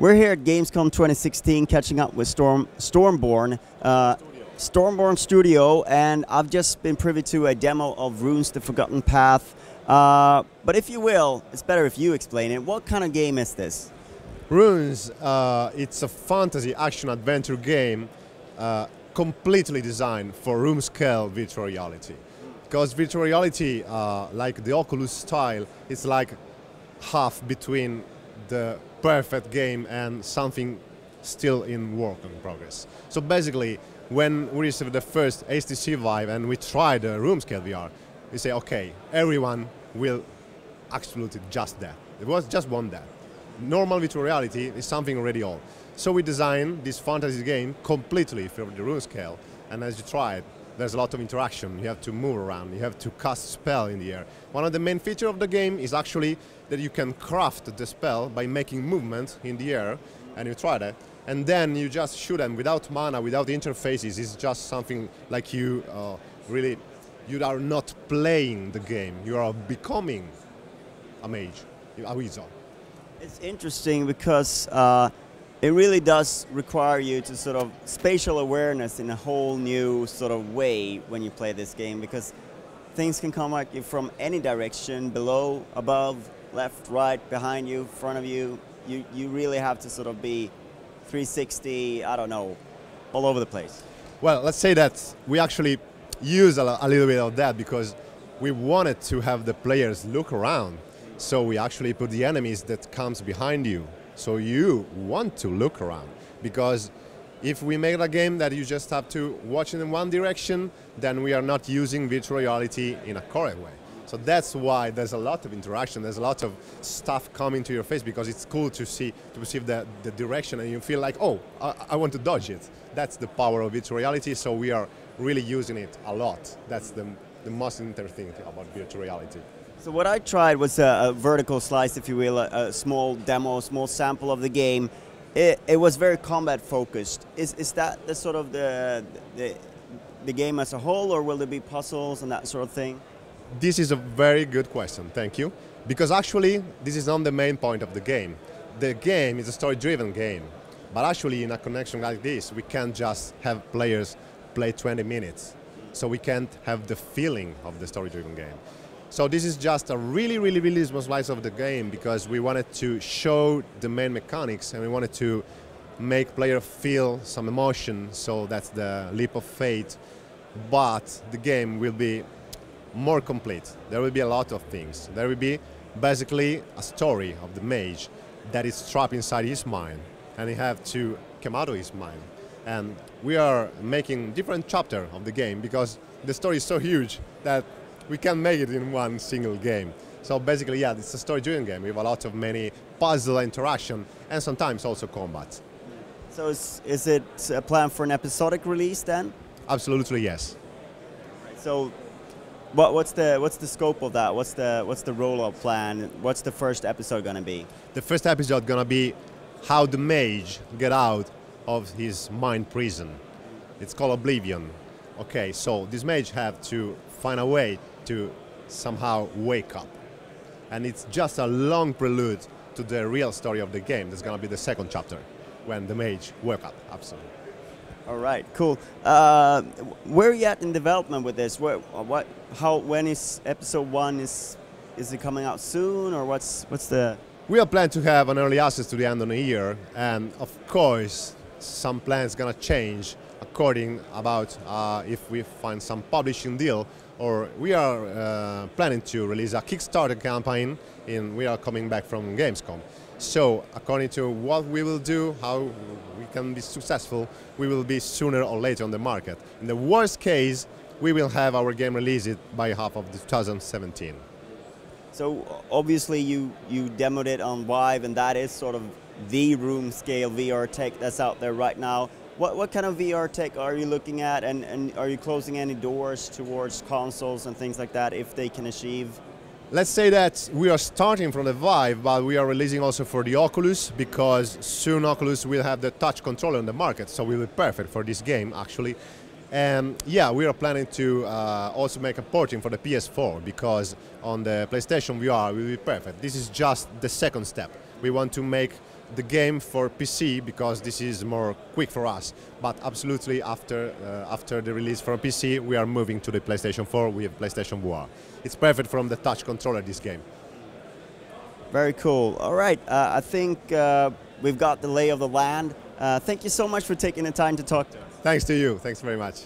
We're here at Gamescom 2016 catching up with Stormborn Studio, and I've just been privy to a demo of Runes: The Forgotten Path. But if you will, it's better if you explain it. What kind of game is this? Runes, it's a fantasy action-adventure game completely designed for room-scale virtual reality. Because virtual reality, like the Oculus style, is like half between the perfect game and something still in work in progress. So basically, when we received the first HTC Vive and we tried the room-scale VR, we say, okay, everyone will absolutely just that. It was just one that. Normal virtual reality is something already old. So we designed this fantasy game completely for the room scale, and as you try it, there's a lot of interaction. You have to move around, you have to cast spell in the air. One of the main features of the game is actually that you can craft the spell by making movement in the air, and you try that, and then you just shoot them without mana, without interfaces. It's just something like you you are not playing the game, you are becoming a mage, a wizard. It's interesting because it really does require you to sort of spatial awareness in a whole new sort of way when you play this game, because things can come at you from any direction, below, above, left, right, behind you, front of you. You really have to sort of be 360, I don't know, all over the place. Well, let's say that we actually use a little bit of that because we wanted to have the players look around. So we actually put the enemies that comes behind you. So you want to look around, because if we make a game that you just have to watch in one direction, then we are not using virtual reality in a correct way. So that's why there's a lot of interaction, there's a lot of stuff coming to your face, because it's cool to perceive the direction, and you feel like, oh, I want to dodge it. That's the power of virtual reality, so we are really using it a lot. That's the most interesting thing about virtual reality. So what I tried was a vertical slice, if you will, a small demo, a small sample of the game. It was very combat focused. Is that the sort of the game as a whole, or will there be puzzles and that sort of thing? This is a very good question, thank you. Because actually, this is not the main point of the game. The game is a story-driven game. But actually, in a connection like this, we can't just have players play 20 minutes. So we can't have the feeling of the story-driven game. So this is just a really small slice of the game, because we wanted to show the main mechanics and we wanted to make players feel some emotion. So that's the leap of faith. But the game will be more complete. There will be a lot of things. There will be basically a story of the mage that is trapped inside his mind, and he have to come out of his mind. And we are making different chapters of the game because the story is so huge that we can't make it in one single game. So basically, yeah, it's a story-driven game with a lot of many puzzle interaction and sometimes also combat. So is it a plan for an episodic release then? Absolutely, yes. So what's the scope of that? What's the rollout plan? What's the first episode going to be? The first episode going to be how the mage get out of his mind prison. It's called Oblivion. Okay, so this mage have to find a way to somehow wake up. And it's just a long prelude to the real story of the game. That's going to be the second chapter, when the mage woke up, absolutely. All right, cool. Where are you at in development with this? When is episode 1? Is it coming out soon, or what's the... We are planning to have an early access to the end of the year, and of course, some plans going to change according about if we find some publishing deal, or we are planning to release a Kickstarter campaign. We are coming back from Gamescom. So according to what we will do, how we can be successful, we will be sooner or later on the market. In the worst case, we will have our game released by half of 2017. So obviously you demoed it on Vive, and that is sort of the room scale VR tech that's out there right now. What kind of VR tech are you looking at, and are you closing any doors towards consoles and things like that if they can achieve? Let's say that we are starting from the Vive, but we are releasing also for the Oculus, because soon Oculus will have the touch controller on the market, so we will be perfect for this game actually. And yeah, we are planning to also make a porting for the PS4, because on the PlayStation VR will be perfect. This is just the second step. We want to make the game for PC because this is more quick for us. But absolutely, after the release for PC, we are moving to the PlayStation 4 with PlayStation VR. It's perfect from the touch controller, this game. Very cool. All right, I think we've got the lay of the land. Thank you so much for taking the time to talk to us. Thanks to you. Thanks very much.